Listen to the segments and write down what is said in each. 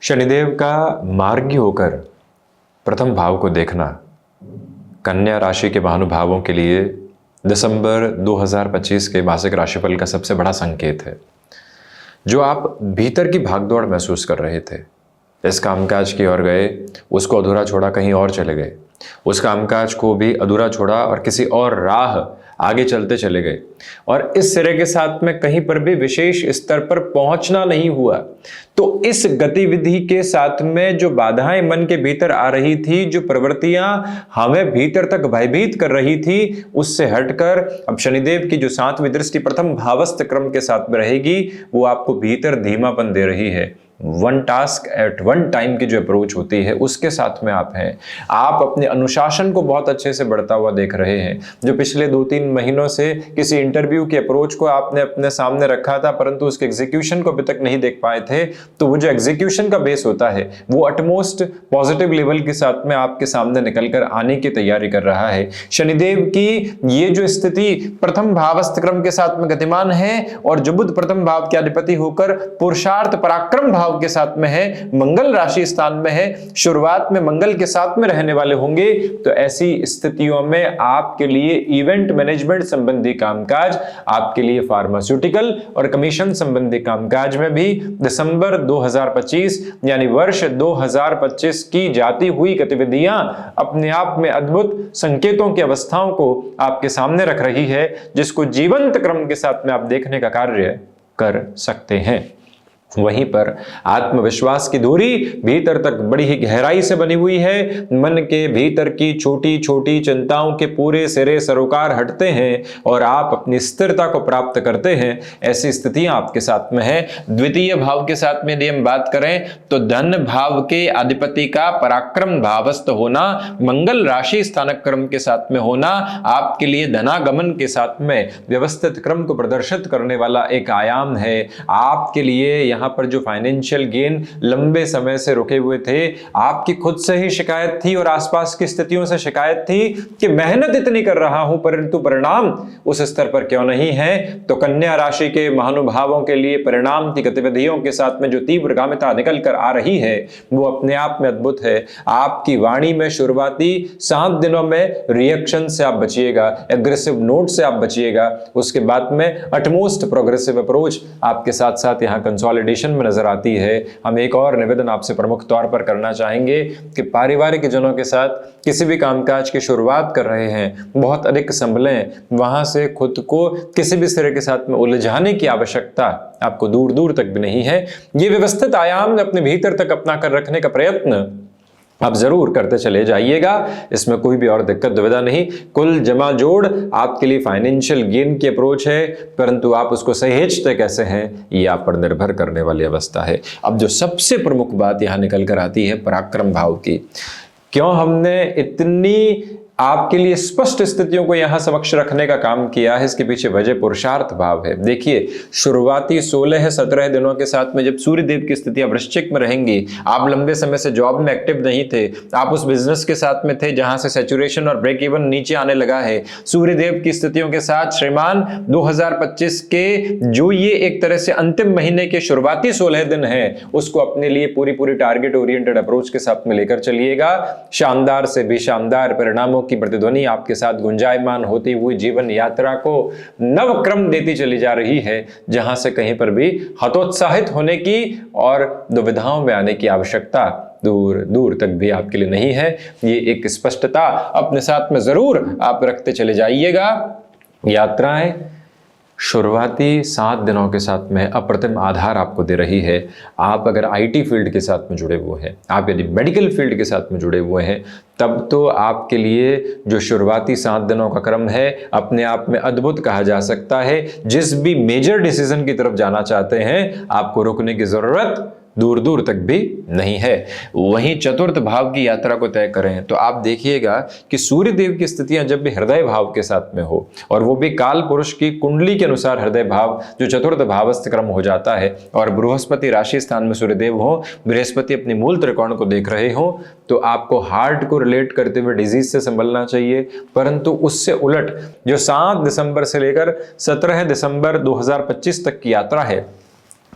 शनिदेव का मार्गी होकर प्रथम भाव को देखना कन्या राशि के महानुभावों के लिए दिसंबर 2025 के मासिक राशिफल का सबसे बड़ा संकेत है। जो आप भीतर की भागदौड़ महसूस कर रहे थे, इस कामकाज की ओर गए, उसको अधूरा छोड़ा कहीं और चले गए, उस कामकाज को भी अधूरा छोड़ा और किसी और राह आगे चलते चले गए और इस सिरे के साथ में कहीं पर भी विशेष स्तर पर पहुंचना नहीं हुआ, तो इस गतिविधि के साथ में जो बाधाएं मन के भीतर आ रही थी, जो प्रवृत्तियां हमें भीतर तक भयभीत कर रही थी, उससे हटकर अब शनिदेव की जो 7वीं दृष्टि प्रथम भावस्थ क्रम के साथ में रहेगी, वो आपको भीतर धीमापन दे रही है। One task at one time की जो अप्रोच होती है उसके साथ में आप हैं। आप अपने अनुशासन को बहुत अच्छे से बढ़ता हुआ देख रहे हैं। जो पिछले 2-3 महीनों से किसी इंटरव्यू की अप्रोच को आपने अपने सामने रखा था परंतु उसके एग्जीक्यूशन को अभी तक नहीं देख पाए थे, तो वो जो एग्जीक्यूशन का बेस होता है वो अटमोस्ट पॉजिटिव लेवल के साथ में आपके सामने निकलकर आने की तैयारी कर रहा है। शनिदेव की ये जो स्थिति प्रथम भावस्थ क्रम के साथ में गतिमान है और जो बुध प्रथम भाव के अधिपति होकर पुरुषार्थ पराक्रम भाव के साथ में है, मंगल राशि स्थान में है, शुरुआत में मंगल के साथ में रहने वाले होंगे, तो ऐसी स्थितियों में आपके लिए इवेंट मैनेजमेंट संबंधी कामकाज, आपके लिए फार्मास्यूटिकल और कमीशन संबंधी कामकाज में भी दिसंबर 2025 यानी वर्ष 2025 की जाती हुई गतिविधियां अपने आप में अद्भुत संकेतों की अवस्थाओं को आपके सामने रख रही है, जिसको जीवंत क्रम के साथ में आप देखने का कार्य कर सकते हैं। वहीं पर आत्मविश्वास की दूरी भीतर तक बड़ी ही गहराई से बनी हुई है। मन के भीतर की छोटी छोटी चिंताओं के पूरे सिरे सरोकार हटते हैं और आप अपनी स्थिरता को प्राप्त करते हैं। ऐसी स्थितियां आपके साथ में है। द्वितीय भाव के साथ में यदि हम बात करें तो धन भाव के अधिपति का पराक्रम भावस्थ होना, मंगल राशि स्थानक क्रम के साथ में होना आपके लिए धनागमन के साथ में व्यवस्थित क्रम को प्रदर्शित करने वाला एक आयाम है। आपके लिए पर जो फाइनेंशियल गेन लंबे समय से रुके हुए थे, आपकी खुद से ही शिकायत थी और आसपास की स्थितियों से शिकायत थी कि मेहनत इतनी कर रहा हूं परंतु परिणाम उस स्तर पर क्यों नहीं है, तो कन्या राशि के महानुभावों के लिए परिणाम की गतिविधियों के साथ में जो तीव्रगामिता निकल कर आ रही है वो अपने आप में अद्भुत है। आपकी वाणी में शुरुआती 7 दिनों में रिएक्शन से आप बचिएगा, एग्रेसिव नोट से आप बचिएगा, उसके बाद में अटमोस्ट प्रोग्रेसिव अप्रोच आपके साथ साथ यहां कंसोलिडेशन में नजर आती है। हम एक और निवेदन आपसे प्रमुख तौर पर करना चाहेंगे कि पारिवारिक जनों के साथ किसी भी कामकाज की शुरुआत कर रहे हैं, बहुत अधिक संभलें, वहां से खुद को किसी भी सिरे के साथ में उलझाने की आवश्यकता आपको दूर दूर तक भी नहीं है। ये व्यवस्थित आयाम अपने भीतर तक अपना कर रखने का प्रयत्न आप जरूर करते चले जाइएगा, इसमें कोई भी और दिक्कत दुविधा नहीं। कुल जमा जोड़ आपके लिए फाइनेंशियल गेन की अप्रोच है, परंतु आप उसको सहेजते कैसे हैं ये आप पर निर्भर करने वाली अवस्था है। अब जो सबसे प्रमुख बात यहां निकल कर आती है पराक्रम भाव की, क्यों हमने इतनी आपके लिए स्पष्ट स्थितियों को यहां समक्ष रखने का काम किया है, इसके पीछे वजह पुरुषार्थ भाव है। देखिए, शुरुआती 16-17 दिनों के साथ में जब सूर्य देव की स्थितियां वृश्चिक में रहेंगी, आप लंबे समय से जॉब में एक्टिव नहीं थे, आप उस बिजनेस के साथ में थे जहां से सैचुरेशन और ब्रेक इवन नीचे आने लगा है। सूर्य देव की स्थितियों के साथ श्रीमान 2025 के जो ये एक तरह से अंतिम महीने के शुरुआती 16 दिन है, उसको अपने लिए पूरी टारगेट ओरिएंटेड अप्रोच के साथ में लेकर चलिएगा। शानदार से भी शानदार परिणामों की प्रतिध्वनि आपके साथ गुंजायमान होती हुई जीवन यात्रा को नवक्रम देती चली जा रही है, जहां से कहीं पर भी हतोत्साहित होने की और दुविधाओं में आने की आवश्यकता दूर दूर तक भी आपके लिए नहीं है। ये एक स्पष्टता अपने साथ में जरूर आप रखते चले जाइएगा। यात्राएं शुरुआती 7 दिनों के साथ में अप्रतिम आधार आपको दे रही है। आप अगर आईटी फील्ड के साथ में जुड़े हुए हैं, आप यदि मेडिकल फील्ड के साथ में जुड़े हुए हैं, तब तो आपके लिए जो शुरुआती 7 दिनों का क्रम है अपने आप में अद्भुत कहा जा सकता है। जिस भी मेजर डिसीजन की तरफ जाना चाहते हैं, आपको रुकने की जरूरत दूर दूर तक भी नहीं है। वहीं चतुर्थ भाव की यात्रा को तय करें तो आप देखिएगा कि सूर्य देव की स्थितियां जब भी हृदय भाव के साथ में हो, और वो भी काल पुरुष की कुंडली के अनुसार हृदय भाव जो चतुर्थ भावस्थ क्रम हो जाता है, और बृहस्पति राशि स्थान में सूर्य देव हो, बृहस्पति अपनी मूल त्रिकोण को देख रहे हो, तो आपको हार्ट को रिलेट करते हुए डिजीज से संभलना चाहिए। परंतु उससे उलट जो 7 दिसंबर से लेकर 17 दिसंबर 2025 तक की यात्रा है,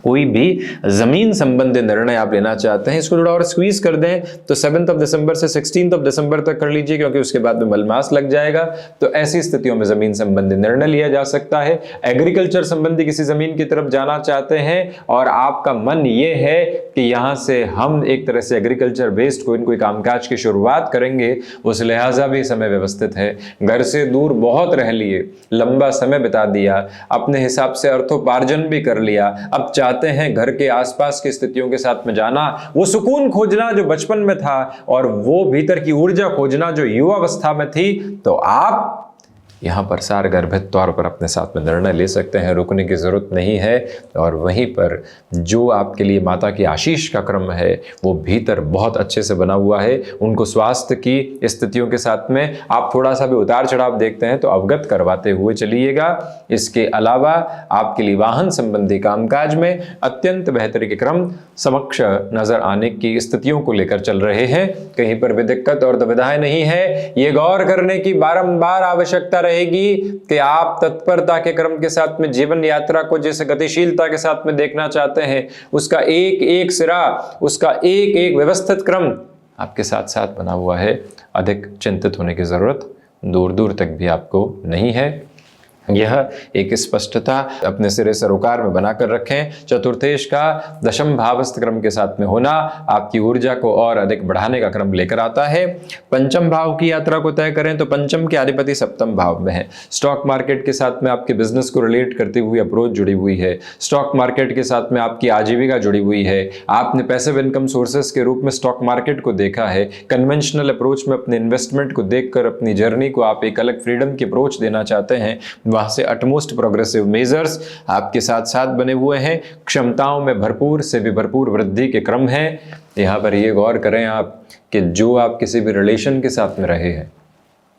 कोई भी जमीन संबंधी निर्णय आप लेना चाहते हैं, इसको थोड़ा और स्क्वीज कर दें तो 7 दिसंबर से 16 दिसंबर तक कर लीजिए, क्योंकि उसके बाद में मलमास लग जाएगा। तो ऐसी स्थितियों में जमीन संबंधी निर्णय लिया जा सकता है। एग्रीकल्चर संबंधी किसी जमीन की तरफ जाना चाहते हैं और आपका मन ये है कि यहां से हम एक तरह से एग्रीकल्चर बेस्ड कोई कामकाज की शुरुआत करेंगे, उस लिहाजा भी समय व्यवस्थित है। घर से दूर बहुत रह लिए, लंबा समय बिता दिया, अपने हिसाब से अर्थोपार्जन भी कर लिया, अब चाहते हैं घर के आसपास की स्थितियों के साथ में जाना, वो सुकून खोजना जो बचपन में था और वो भीतर की ऊर्जा खोजना जो युवावस्था में थी, तो आप यहां पर सारगर्भित तौर पर अपने साथ में निर्णय ले सकते हैं, रुकने की जरूरत नहीं है। और वहीं पर जो आपके लिए माता की आशीष का क्रम है वो भीतर बहुत अच्छे से बना हुआ है। उनको स्वास्थ्य की स्थितियों के साथ में आप थोड़ा सा भी उतार चढ़ाव देखते हैं तो अवगत करवाते हुए चलिएगा। इसके अलावा आपके लिए वाहन संबंधी कामकाज में अत्यंत बेहतरी के क्रम समक्ष नजर आने की स्थितियों को लेकर चल रहे हैं। कहीं पर भी दिक्कत और दुविधाएं नहीं है। ये गौर करने की बारंबार आवश्यकता रहेगी कि आप तत्परता के क्रम के साथ में जीवन यात्रा को जिस गतिशीलता के साथ में देखना चाहते हैं, उसका एक एक सिरा, उसका एक एक व्यवस्थित क्रम आपके साथ साथ बना हुआ है। अधिक चिंतित होने की जरूरत दूर दूर तक भी आपको नहीं है। यह एक स्पष्टता अपने सिरे सरोकार में बनाकर रखें। चतुर्थेश का दशम भावस्थ क्रम के साथ में होना आपकी ऊर्जा को और अधिक बढ़ाने का क्रम लेकर आता है। पंचम भाव की यात्रा को तय करें तो पंचम के अधिपति सप्तम भाव में है। स्टॉक मार्केट के साथ में आपके बिजनेस को रिलेट करती हुई अप्रोच जुड़ी हुई है। स्टॉक मार्केट के साथ में आपकी आजीविका जुड़ी हुई है। आपने पैसिव इनकम सोर्सेस के रूप में स्टॉक मार्केट को देखा है। कन्वेंशनल अप्रोच में अपने इन्वेस्टमेंट को देखकर अपनी जर्नी को आप एक अलग फ्रीडम की अप्रोच देना चाहते हैं। वहां से अटमोस्ट प्रोग्रेसिव मेजर्स आपके साथ साथ बने हुए हैं। क्षमताओं में भरपूर से भी भरपूर वृद्धि के क्रम है। यहां पर ये गौर करें आप कि जो आप किसी भी रिलेशन के साथ में रहे हैं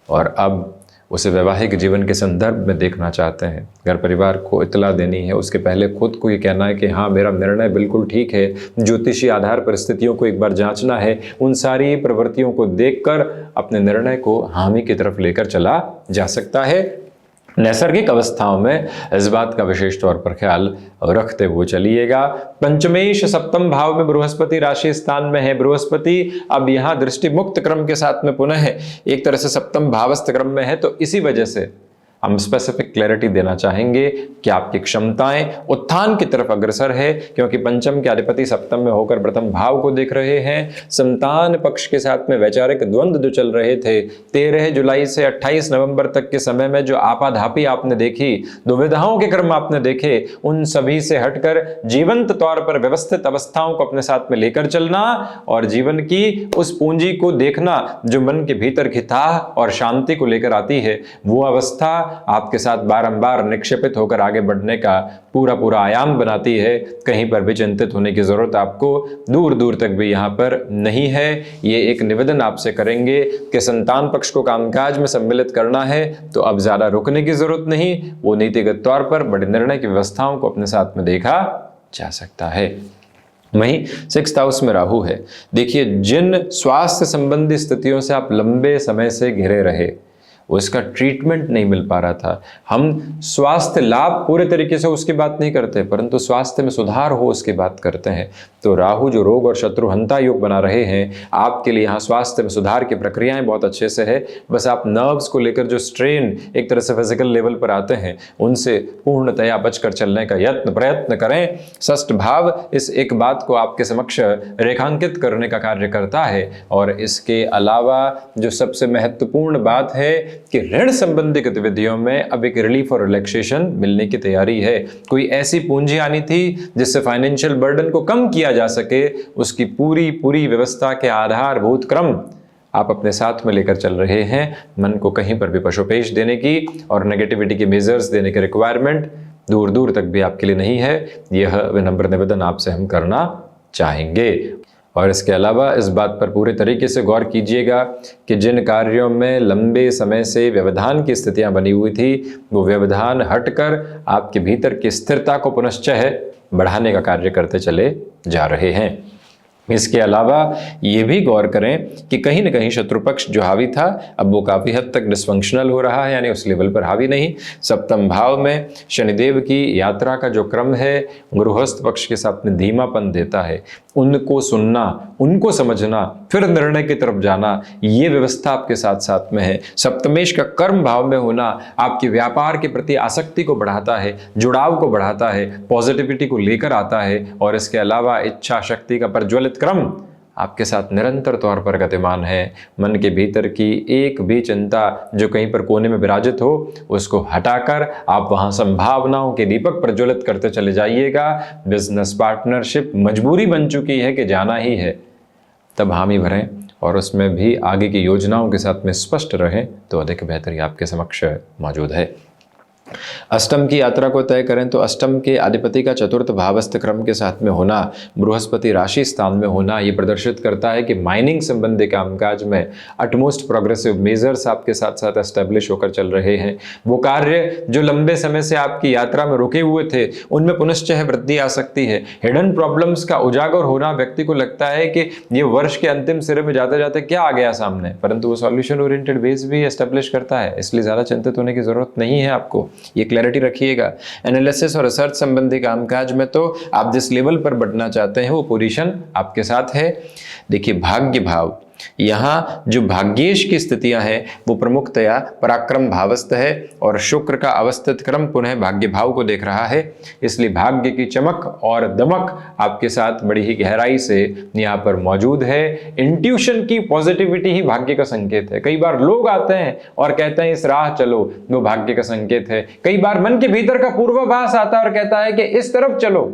और अब उसे वैवाहिक जीवन के संदर्भ में देखना चाहते हैं, घर परिवार को इतला देनी है, उसके पहले खुद को ये कहना है कि हाँ मेरा निर्णय बिल्कुल ठीक है, ज्योतिषी आधार पर स्थितियों को एक बार जांचना है, उन सारी प्रवृत्तियों को देखकर अपने निर्णय को हामी की तरफ लेकर चला जा सकता है। नैसर्गिक अवस्थाओं में इस बात का विशेष तौर पर ख्याल रखते हुए चलिएगा। पंचमेश सप्तम भाव में बृहस्पति राशि स्थान में है। बृहस्पति अब यहां दृष्टि मुक्त क्रम के साथ में पुनः एक तरह से सप्तम भावस्थ क्रम में है, तो इसी वजह से हम स्पेसिफिक क्लैरिटी देना चाहेंगे कि आपकी क्षमताएं उत्थान की तरफ अग्रसर है, क्योंकि पंचम के अधिपति सप्तम में होकर प्रथम भाव को देख रहे हैं। संतान पक्ष के साथ में वैचारिक द्वंद्व जो चल रहे थे, 13 जुलाई से 28 नवंबर तक के समय में जो आपाधापी आपने देखी, दुविधाओं के क्रम आपने देखे, उन सभी से हटकर जीवंत तौर पर व्यवस्थित अवस्थाओं को अपने साथ में लेकर चलना और जीवन की उस पूंजी को देखना जो मन के भीतर की थाह और शांति को लेकर आती है, वो अवस्था आपके साथ बारंबार निक्षेपित होकर आगे बढ़ने का पूरा आयाम बनाती है। कहीं पर भी चिंतित होने की जरूरत आपको दूर दूर तक भी यहां पर नहीं है। ये एक निवेदन आपसे करेंगे कि संतान पक्ष को कामकाज में सम्मिलित करना है तो अब ज्यादा रुकने की जरूरत नहीं, वो नीतिगत तौर पर बड़े निर्णय की व्यवस्थाओं को अपने साथ में देखा जा सकता है। वहीं 6th हाउस में राहु है। देखिए, जिन स्वास्थ्य संबंधी स्थितियों से आप लंबे समय से घिरे रहे, उसका ट्रीटमेंट नहीं मिल पा रहा था। हम स्वास्थ्य लाभ पूरे तरीके से उसकी बात नहीं करते, परंतु स्वास्थ्य में सुधार हो उसकी बात करते हैं। तो राहु जो रोग और शत्रुहंता योग बना रहे हैं, आपके लिए यहाँ स्वास्थ्य में सुधार की प्रक्रियाएं बहुत अच्छे से है। बस आप नर्व्स को लेकर जो स्ट्रेन एक तरह से फिजिकल लेवल पर आते हैं, उनसे पूर्णतया बचकर चलने का प्रयत्न करें। षष्ठ भाव इस एक बात को आपके समक्ष रेखांकित करने का कार्य करता है। और इसके अलावा जो सबसे महत्वपूर्ण बात है कि ऋण संबंधी गतिविधियों में अब एक रिलीफ और रिलैक्सेशन मिलने की तैयारी है। कोई ऐसी पूंजी आनी थी जिससे फाइनेंशियल बर्डन को कम किया जा सके, उसकी पूरी व्यवस्था के आधारभूत क्रम आप अपने साथ में लेकर चल रहे हैं। मन को कहीं पर भी पशुपेश देने की और नेगेटिविटी के मेजर्स देने की रिक्वायरमेंट दूर दूर तक भी आपके लिए नहीं है। यह विनम्र निवेदन आपसे हम करना चाहेंगे। और इसके अलावा इस बात पर पूरे तरीके से गौर कीजिएगा कि जिन कार्यों में लंबे समय से व्यवधान की स्थितियां बनी हुई थी, वो व्यवधान हटकर आपके भीतर की स्थिरता को पुनश्च बढ़ाने का कार्य करते चले जा रहे हैं। इसके अलावा ये भी गौर करें कि कहीं ना कहीं शत्रु पक्ष जो हावी था अब वो काफ़ी हद तक डिस्फंक्शनल हो रहा है, यानी उस लेवल पर हावी नहीं। सप्तम भाव में शनिदेव की यात्रा का जो क्रम है गृहस्थ पक्ष के साथ में धीमापन देता है। उनको सुनना, उनको समझना, फिर निर्णय की तरफ जाना, ये व्यवस्था आपके साथ साथ में है। सप्तमेश का कर्म भाव में होना आपके व्यापार के प्रति आसक्ति को बढ़ाता है, जुड़ाव को बढ़ाता है, पॉजिटिविटी को लेकर आता है। और इसके अलावा इच्छा शक्ति का प्रज्वलित क्रम आपके साथ निरंतर तौर पर गतिमान है। मन के भीतर की एक भी चिंता जो कहीं पर कोने में विराजित हो उसको हटाकर आप वहां संभावनाओं के दीपक प्रज्वलित करते चले जाइएगा। बिजनेस पार्टनरशिप मजबूरी बन चुकी है कि जाना ही है, तब हामी भरें और उसमें भी आगे की योजनाओं के साथ में स्पष्ट रहें तो अधिक बेहतरी आपके समक्ष मौजूद है। अष्टम की यात्रा को तय करें तो अष्टम के अधिपति का चतुर्थ भावस्थ क्रम के साथ में होना, बृहस्पति राशि स्थान में होना, ये प्रदर्शित करता है कि माइनिंग संबंधी कामकाज में अटमोस्ट प्रोग्रेसिव मेजर्स आपके साथ साथ एस्टेब्लिश होकर चल रहे हैं। वो कार्य जो लंबे समय से आपकी यात्रा में रुके हुए थे उनमें पुनश्च वृद्धि आ सकती है। हिडन प्रॉब्लम्स का उजागर होना, व्यक्ति को लगता है कि ये वर्ष के अंतिम सिरे में जाते जाते क्या आ गया सामने, परंतु वो सॉल्यूशन ओरिएंटेड बेस भी एस्टेब्लिश करता है, इसलिए ज़्यादा चिंतित होने की जरूरत नहीं है आपको। ये क्लैरिटी रखिएगा। एनालिसिस और रिसर्च संबंधी कामकाज में तो आप जिस लेवल पर बढ़ना चाहते हैं वो पोजीशन आपके साथ है। देखिए भाग्य भाव, यहाँ जो भाग्येश की स्थितियां हैं वो प्रमुखतया पराक्रम भावस्थ है और शुक्र का अवस्थित क्रम पुनः भाग्य भाव को देख रहा है, इसलिए भाग्य की चमक और दमक आपके साथ बड़ी ही गहराई से यहाँ पर मौजूद है। इंट्यूशन की पॉजिटिविटी ही भाग्य का संकेत है। कई बार लोग आते हैं और कहते हैं इस राह चलो, वो भाग्य का संकेत है। कई बार मन के भीतर का पूर्वाभास आता है और कहता है कि इस तरफ चलो,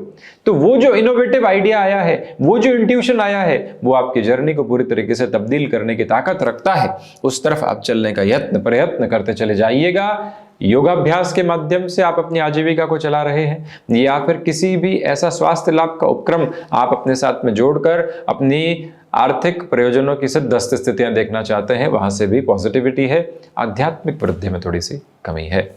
तो वो जो इनोवेटिव आइडिया आया है, वो जो इंट्यूशन आया है, वो आपकी जर्नी को पूरी तरीके से तब्दील करने की ताकत रखता है। उस तरफ आप चलने का प्रयत्न करते चले जाइएगा। योगाभ्यास के माध्यम से आप अपनी आजीविका को चला रहे हैं या फिर किसी भी ऐसा स्वास्थ्य लाभ का उपक्रम आप अपने साथ में जोड़कर अपनी आर्थिक प्रयोजनों की सिद्धस्त स्थितियां देखना चाहते हैं, वहां से भी पॉजिटिविटी है। आध्यात्मिक वृद्धि में थोड़ी सी कमी है।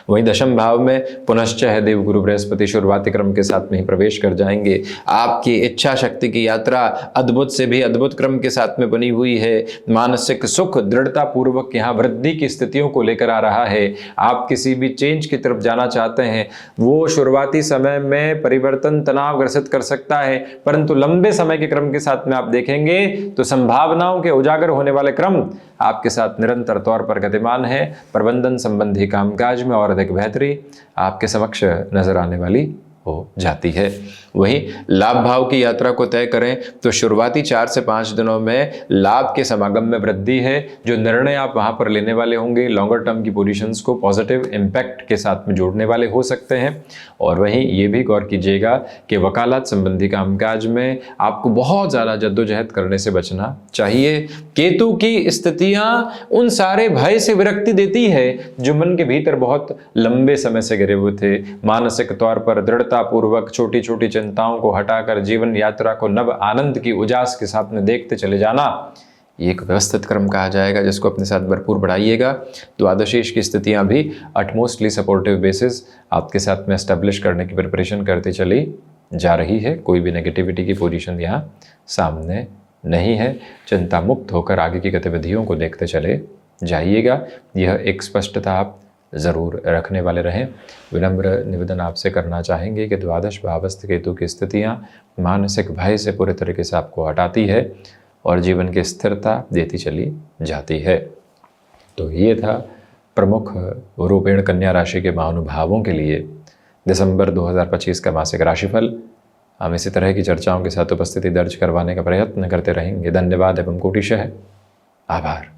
वहीं दशम भाव में पुनश्च है देव गुरु बृहस्पति शुरुआती क्रम के साथ में ही प्रवेश कर जाएंगे। आपकी इच्छा शक्ति की यात्रा अद्भुत से भी अद्भुत क्रम के साथ में बनी हुई है। मानसिक सुख दृढ़ता पूर्वक यहाँ वृद्धि की स्थितियों को लेकर आ रहा है। आप किसी भी चेंज की तरफ जाना चाहते हैं, वो शुरुआती समय में परिवर्तन तनाव ग्रसित कर सकता है, परंतु लंबे समय के क्रम के साथ में आप देखेंगे तो संभावनाओं के उजागर होने वाले क्रम आपके साथ निरंतर तौर पर गतिमान है। प्रबंधन संबंधी कामकाज में और अधिक बेहतरी आपके समक्ष नजर आने वाली हो जाती है। वहीं लाभ भाव की यात्रा को तय करें तो शुरुआती 4 से 5 दिनों में लाभ के समागम में वृद्धि है। जो निर्णय आप वहां पर लेने वाले होंगे लॉन्गर टर्म की पोजीशंस को पॉजिटिव इम्पैक्ट के साथ में जोड़ने वाले हो सकते हैं। और वहीं ये भी गौर कीजिएगा कि वकालत संबंधी कामकाज में आपको बहुत ज़्यादा जद्दोजहद करने से बचना चाहिए। केतु की स्थितियां उन सारे भय से विरक्ति देती है जो मन के भीतर बहुत लंबे समय से गिरे हुए थे। मानसिक तौर पर दृढ़ता पूर्वक छोटी छोटी चिंताओं को हटाकर जीवन यात्रा को नव आनंद की उजास के साथ में देखते चले जाना, ये एक व्यवस्थित क्रम कहा जाएगा जिसको अपने साथ भरपूर बढ़ाइएगा। द्वादशीश की स्थितियां भी अटमोस्टली सपोर्टिव बेसिस आपके साथ में एस्टेब्लिश करने की प्रिपरेशन करती चली जा रही है। कोई भी नेगेटिविटी की पोजीशन यहाँ सामने नहीं है। चिंता मुक्त होकर आगे की गतिविधियों को देखते चले जाइएगा। यह एक स्पष्टता आप ज़रूर रखने वाले रहें। विनम्र निवेदन आपसे करना चाहेंगे कि द्वादश भावस्थ केतु की स्थितियाँ मानसिक भय से पूरे तरीके से आपको हटाती है और जीवन की स्थिरता देती चली जाती है। तो ये था प्रमुख रूपेण कन्या राशि के महानुभावों के लिए दिसंबर 2025 का मासिक राशिफल। हम इसी तरह की चर्चाओं के साथ उपस्थिति दर्ज करवाने का प्रयत्न करते रहेंगे। धन्यवाद एवं कोटिशः आभार।